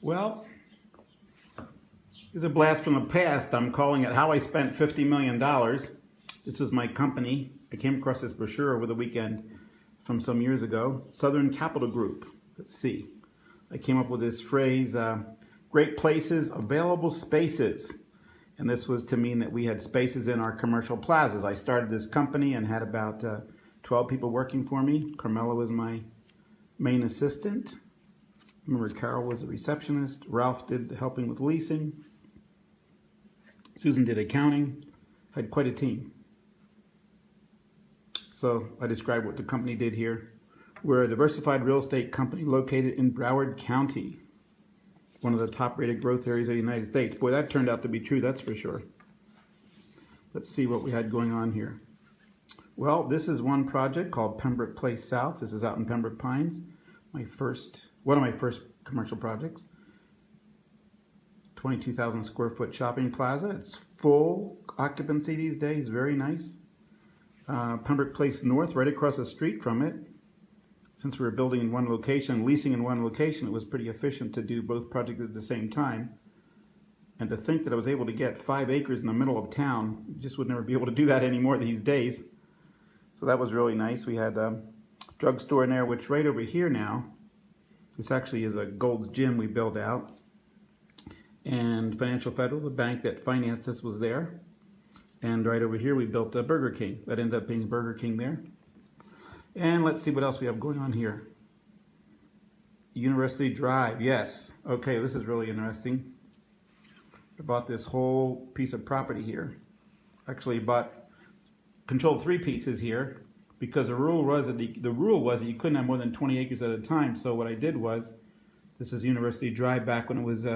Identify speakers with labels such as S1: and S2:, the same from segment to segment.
S1: Well, it's a blast from the past. I'm calling it How I Spent $50 Million. This is my company. I came across this brochure over the weekend from some years ago. Southern Capital Group. Let's see. I came up with this phrase, great places, available spaces. And this was to mean that we had spaces in our commercial plazas. I started this company and had about 12 people working for me. Carmela was my main assistant. Remember, Carol was a receptionist. Ralph did helping with leasing. Susan did accounting. Had quite a team. So I described what the company did here. We're a diversified real estate company located in Broward County, one of the top rated growth areas of the United States. Boy, that turned out to be true, that's for sure. Let's see what we had going on here. Well, this is one project called Pembroke Place South. This is out in Pembroke Pines. One of my first commercial projects. 22,000 square foot shopping plaza. It's full occupancy these days, very nice. Pembroke Place North, right across the street from it. Since we were building in one location, leasing in one location, it was pretty efficient to do both projects at the same time. And to think that I was able to get 5 acres in the middle of town, you just would never be able to do that anymore these days. So that was really nice. We had a drugstore in there, which right over here now, this actually is a Gold's Gym we built out. And Financial Federal, the bank that financed us, was there. And right over here we built a Burger King. That ended up being Burger King there. And let's see what else we have going on here. University Drive, yes. Okay, this is really interesting. I bought this whole piece of property here. Actually controlled 3 pieces here because the rule was that you couldn't have more than 20 acres at a time. So what I did was, this is University Drive back when it was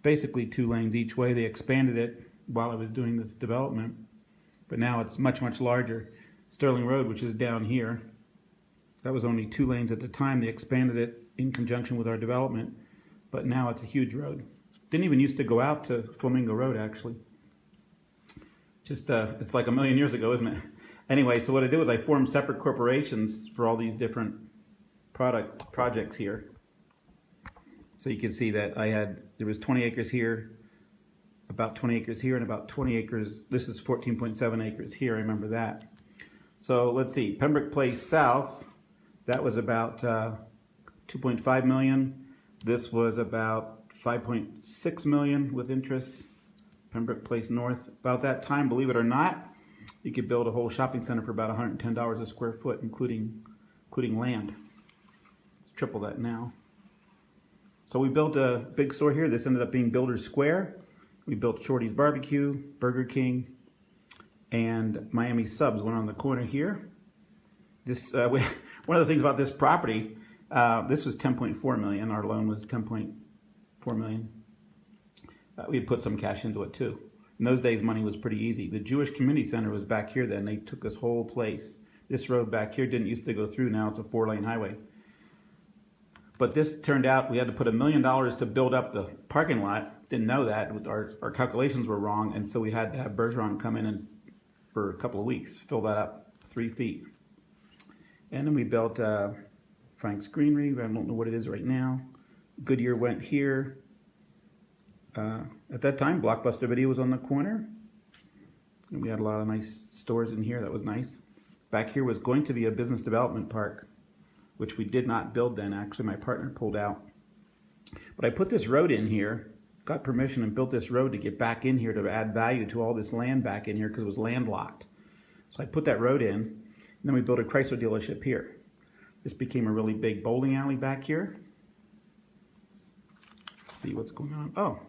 S1: basically 2 lanes each way. They expanded it while I was doing this development, but now it's much, much larger. Sterling Road, which is down here, that was only 2 lanes at the time. They expanded it in conjunction with our development, but now it's a huge road. Didn't even used to go out to Flamingo Road, actually. Just, it's like a million years ago, isn't it? Anyway, so what I did was I formed separate corporations for all these different projects here. So you can see that there was 20 acres here, about 20 acres here, and about 20 acres, this is 14.7 acres here, I remember that. So let's see, Pembroke Place South, that was about 2.5 million. This was about 5.6 million with interest. Pembroke Place North, about that time, believe it or not, you could build a whole shopping center for about $110 a square foot, including land. It's triple that now. So we built a big store here. This ended up being Builders Square. We built Shorty's Barbecue, Burger King, and Miami Subs went on the corner here. This one of the things about this property, this was 10.4 million. Our loan was 10.4 million. We had put some cash into it too. In those days, money was pretty easy. The Jewish Community Center was back here then. They took this whole place. This road back here didn't used to go through. Now it's a 4-lane highway. But this turned out we had to put $1 million to build up the parking lot. Didn't know that. Our calculations were wrong, and so we had to have Bergeron come in and for a couple of weeks, fill that up 3 feet. And then we built Frank's Greenery. I don't know what it is right now. Goodyear went here. At that time, Blockbuster Video was on the corner. And we had a lot of nice stores in here. That was nice. Back here was going to be a business development park, which we did not build then. Actually, my partner pulled out. But I put this road in here, got permission and built this road to get back in here to add value to all this land back in here because it was landlocked. So I put that road in, and then we built a Chrysler dealership here. This became a really big bowling alley back here. Let's see what's going on. Oh,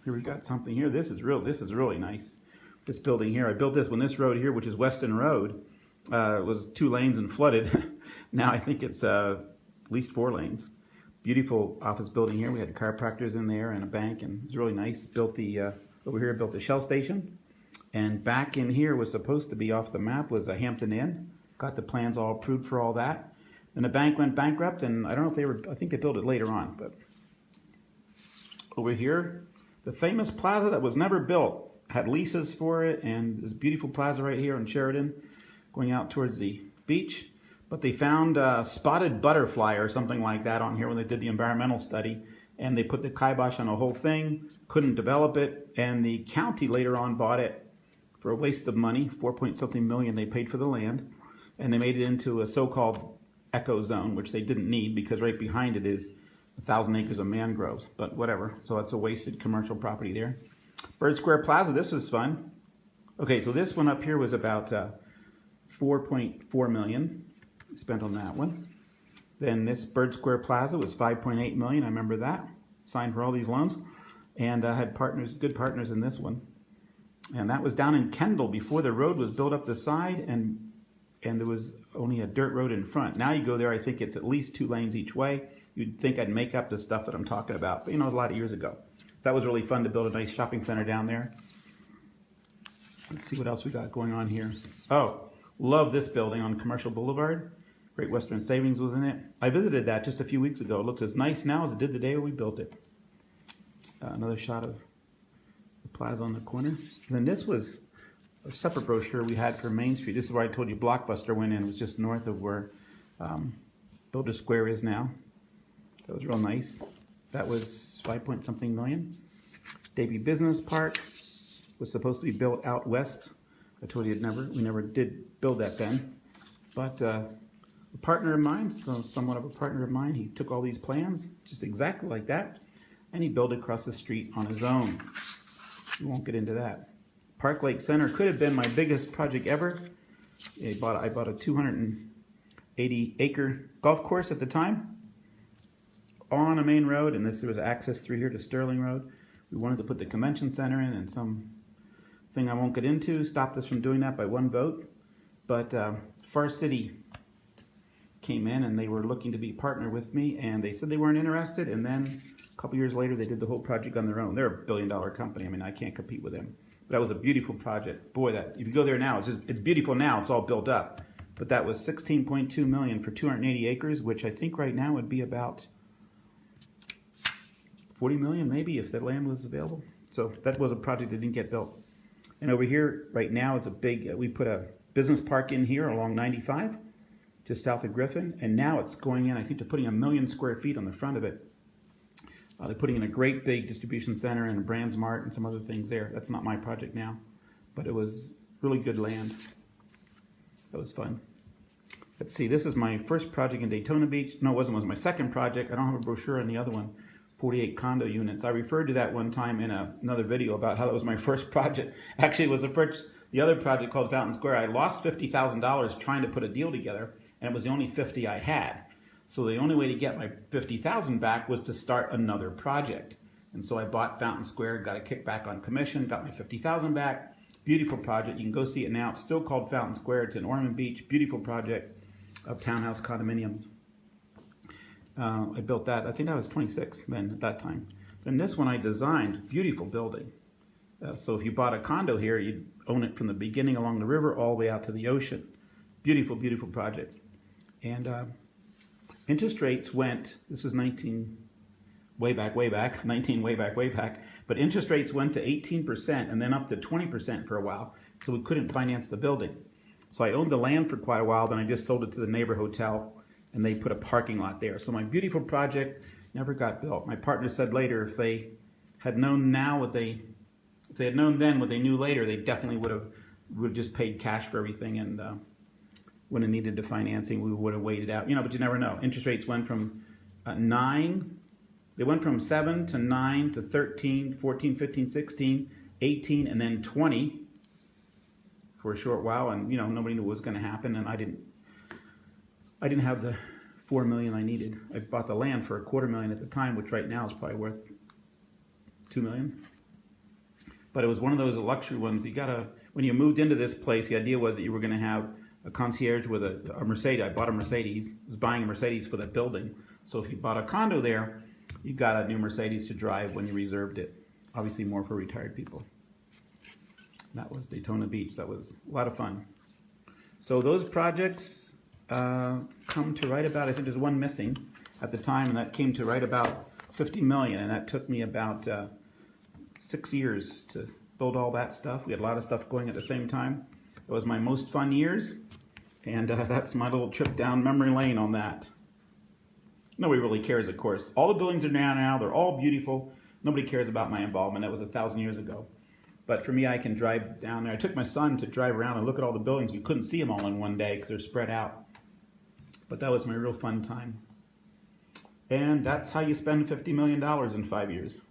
S1: here we got something here. This is really nice. This building here, I built this when this road here, which is Weston Road, was 2 lanes and flooded. Now I think it's at least 4 lanes. Beautiful office building here. We had chiropractors in there and a bank, and it was really nice. Built the over here, built the Shell station, and back in here was supposed to be off the map was a Hampton Inn. Got the plans all approved for all that. Then the bank went bankrupt, and I don't know if they were. I think they built it later on. But over here, the famous plaza that was never built had leases for it, and this beautiful plaza right here in Sheridan, going out towards the beach. But they found spotted butterfly or something like that on here when they did the environmental study, and they put the kibosh on the whole thing, couldn't develop it, and the county later on bought it for a waste of money, 4-point-something million they paid for the land, and they made it into a so-called eco zone, which they didn't need because right behind it is 1,000 acres of mangroves, but whatever. So that's a wasted commercial property there. Bird Square Plaza, this was fun. Okay, so this one up here was about 4.4 million spent on that one. Then this Bird Square Plaza was 5.8 million. I remember that. Signed for all these loans, and I had partners, good partners in this one. And that was down in Kendall before the road was built up the side, and there was only a dirt road in front. Now you go there, I think it's at least 2 lanes each way. You'd think I'd make up the stuff that I'm talking about, but you know, it was a lot of years ago. That was really fun to build a nice shopping center down there. Let's see what else we got going on here. Oh, love this building on Commercial Boulevard. Great Western Savings was in it. I visited that just a few weeks ago. It looks as nice now as it did the day we built it. Another shot of the plaza on the corner. And then this was a separate brochure we had for Main Street. This is where I told you Blockbuster went in. It was just north of where Builder Square is now. That was real nice. That was 5-point-something million. Davie Business Park was supposed to be built out west. I told you we never did build that then. But a partner of mine, somewhat of a partner of mine, he took all these plans, just exactly like that, and he built it across the street on his own. We won't get into that. Park Lake Center could have been my biggest project ever. I bought a 280-acre golf course at the time on a main road, and there was access through here to Sterling Road. We wanted to put the convention center in, and some thing I won't get into stopped us from doing that by 1 vote. But Far City came in, and they were looking to be a partner with me, and they said they weren't interested, and then a couple years later they did the whole project on their own. They're a billion-dollar company. I mean, I can't compete with them. But that was a beautiful project. Boy, that if you go there now, it's beautiful now. It's all built up. But that was 16.2 million for 280 acres, which I think right now would be about 40 million maybe if that land was available. So that was a project that didn't get built. And over here right now is a big, we put a business park in here along 95, just south of Griffin, and now it's going in, I think they're putting 1 million square feet on the front of it. They're putting in a great big distribution center and a BrandsMart and some other things there. That's not my project now, but it was really good land. That was fun. Let's see, this is my first project in Daytona Beach. No, it wasn't. It was my second project. I don't have a brochure on the other one. 48 condo units. I referred to that one time in another video about how that was my first project. Actually, it was the other project called Fountain Square. I lost $50,000 trying to put a deal together, and it was the only 50 I had. So the only way to get my 50,000 back was to start another project. And so I bought Fountain Square, got a kickback on commission, got my 50,000 back. Beautiful project. You can go see it now. It's still called Fountain Square. It's in Ormond Beach. Beautiful project of townhouse condominiums. I built that. I think I was 26 then at that time. Then this one I designed. Beautiful building. So if you bought a condo here, you'd own it from the beginning along the river all the way out to the ocean. Beautiful, beautiful project. And interest rates went, this was 19, way back, but interest rates went to 18% and then up to 20% for a while, so we couldn't finance the building. So I owned the land for quite a while, then I just sold it to the neighbor hotel, and they put a parking lot there. So my beautiful project never got built. My partner said later, if they had known now if they had known then what they knew later, they definitely would have just paid cash for everything and wouldn't have needed the financing. We would have waited out, but you never know. Interest rates went from 9, they went from 7 to 9 to 13, 14, 15, 16, 18, and then 20 for a short while, and nobody knew what was going to happen, and I didn't have the $4 million I needed. I bought the land for $250,000 at the time, which right now is probably worth $2 million. But it was one of those luxury ones. When you moved into this place, the idea was that you were going to have a concierge with a Mercedes. I bought a Mercedes. I was buying a Mercedes for that building. So if you bought a condo there, you got a new Mercedes to drive when you reserved it. Obviously more for retired people. That was Daytona Beach. That was a lot of fun. So those projects come to right about, I think there's one missing at the time, and that came to right about 50 million, and that took me about 6 years to build all that stuff. We had a lot of stuff going at the same time. It was my most fun years, and that's my little trip down memory lane on that. Nobody really cares, of course. All the buildings are down now. They're all beautiful. Nobody cares about my involvement. That was 1,000 years ago. But for me, I can drive down there. I took my son to drive around and look at all the buildings. You couldn't see them all in one day because they're spread out. But that was my real fun time. And that's how you spend $50 million in 5 years.